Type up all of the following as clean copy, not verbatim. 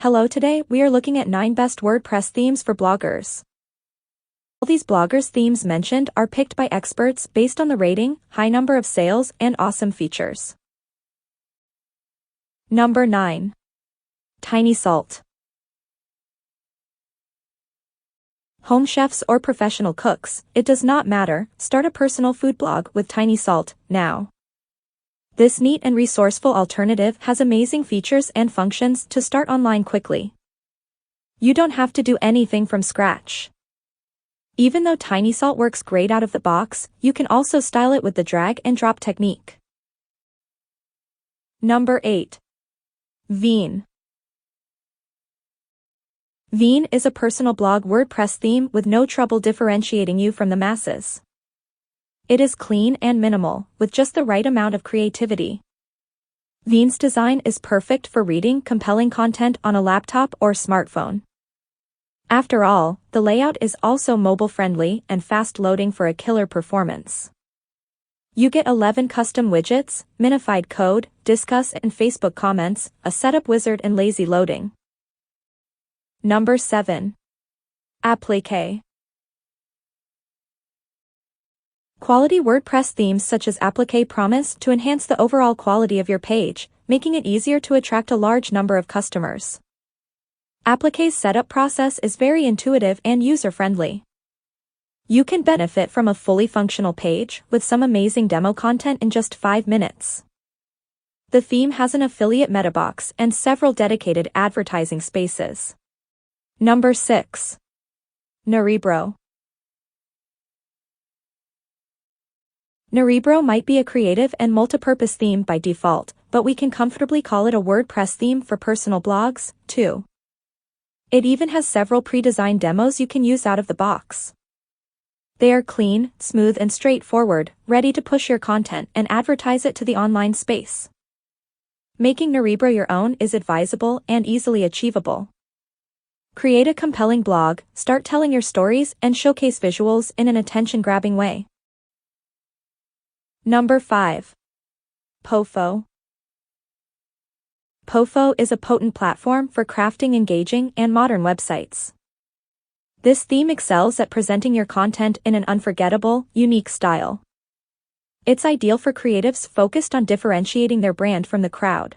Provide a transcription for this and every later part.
Hello, today we are looking at 9 best WordPress themes for bloggers. All these bloggers' themes mentioned are picked by experts based on the rating, high number of sales, and awesome features. Number 9. Tiny Salt. Home chefs or professional cooks, it does not matter, start a personal food blog with Tiny Salt now. This neat and resourceful alternative has amazing features and functions to start online quickly. You don't have to do anything from scratch. Even though Tiny Salt works great out of the box, you can also style it with the drag and drop technique. Number 8. Veen. Veen is a personal blog WordPress theme with no trouble differentiating you from the masses. It is clean and minimal, with just the right amount of creativity. Veen's design is perfect for reading compelling content on a laptop or smartphone. After all, the layout is also mobile-friendly and fast-loading for a killer performance. You get 11 custom widgets, minified code, Discuss and Facebook comments, a setup wizard and lazy loading. Number 7. Applique. Quality WordPress themes such as Applique promise to enhance the overall quality of your page, making it easier to attract a large number of customers. Applique's setup process is very intuitive and user-friendly. You can benefit from a fully functional page with some amazing demo content in just 5 minutes. The theme has an affiliate meta box and several dedicated advertising spaces. Number 6. Nerebro. Nerebro might be a creative and multipurpose theme by default, but we can comfortably call it a WordPress theme for personal blogs, too. It even has several pre-designed demos you can use out of the box. They are clean, smooth and straightforward, ready to push your content and advertise it to the online space. Making Nerebro your own is advisable and easily achievable. Create a compelling blog, start telling your stories and showcase visuals in an attention-grabbing way. Number 5. Pofo. Pofo is a potent platform for crafting engaging and modern websites. This theme excels at presenting your content in an unforgettable, unique style. It's ideal for creatives focused on differentiating their brand from the crowd.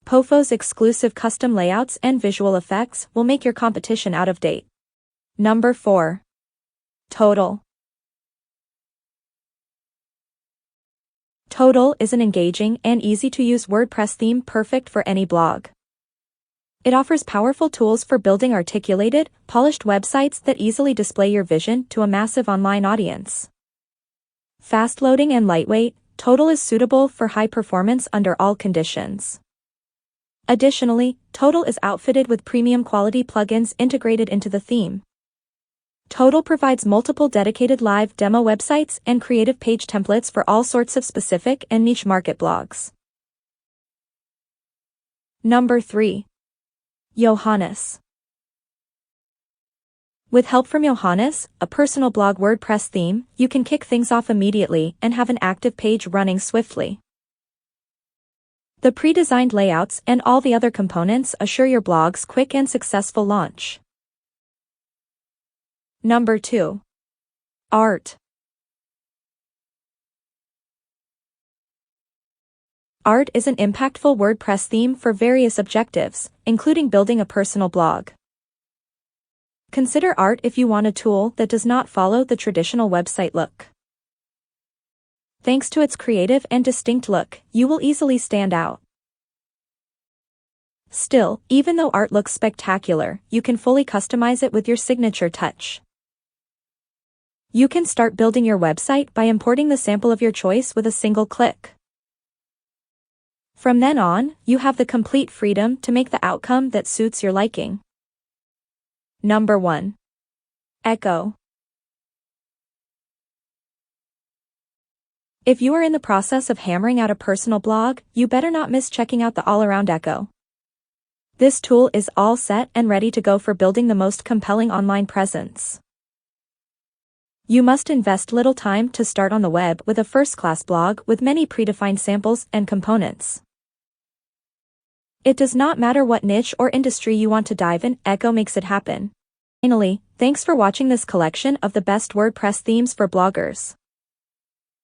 Pofo's exclusive custom layouts and visual effects will make your competition out of date. Number 4. Total. Total is an engaging and easy-to-use WordPress theme perfect for any blog. It offers powerful tools for building articulated, polished websites that easily display your vision to a massive online audience. Fast-loading and lightweight, Total is suitable for high performance under all conditions. Additionally, Total is outfitted with premium quality plugins integrated into the theme. Total provides multiple dedicated live demo websites and creative page templates for all sorts of specific and niche market blogs. Number 3. Johannes. With help from Johannes, a personal blog WordPress theme, you can kick things off immediately and have an active page running swiftly. The pre-designed layouts and all the other components assure your blog's quick and successful launch. Number 2. Art. Art is an impactful WordPress theme for various objectives, including building a personal blog. Consider Art if you want a tool that does not follow the traditional website look. Thanks to its creative and distinct look, you will easily stand out. Still, even though Art looks spectacular, you can fully customize it with your signature touch. You can start building your website by importing the sample of your choice with a single click. From then on, you have the complete freedom to make the outcome that suits your liking. Number 1. Echo. If you are in the process of hammering out a personal blog, you better not miss checking out the all-around Echo. This tool is all set and ready to go for building the most compelling online presence. You must invest little time to start on the web with a first-class blog with many predefined samples and components. It does not matter what niche or industry you want to dive in, Echo makes it happen. Finally, thanks for watching this collection of the best WordPress themes for bloggers.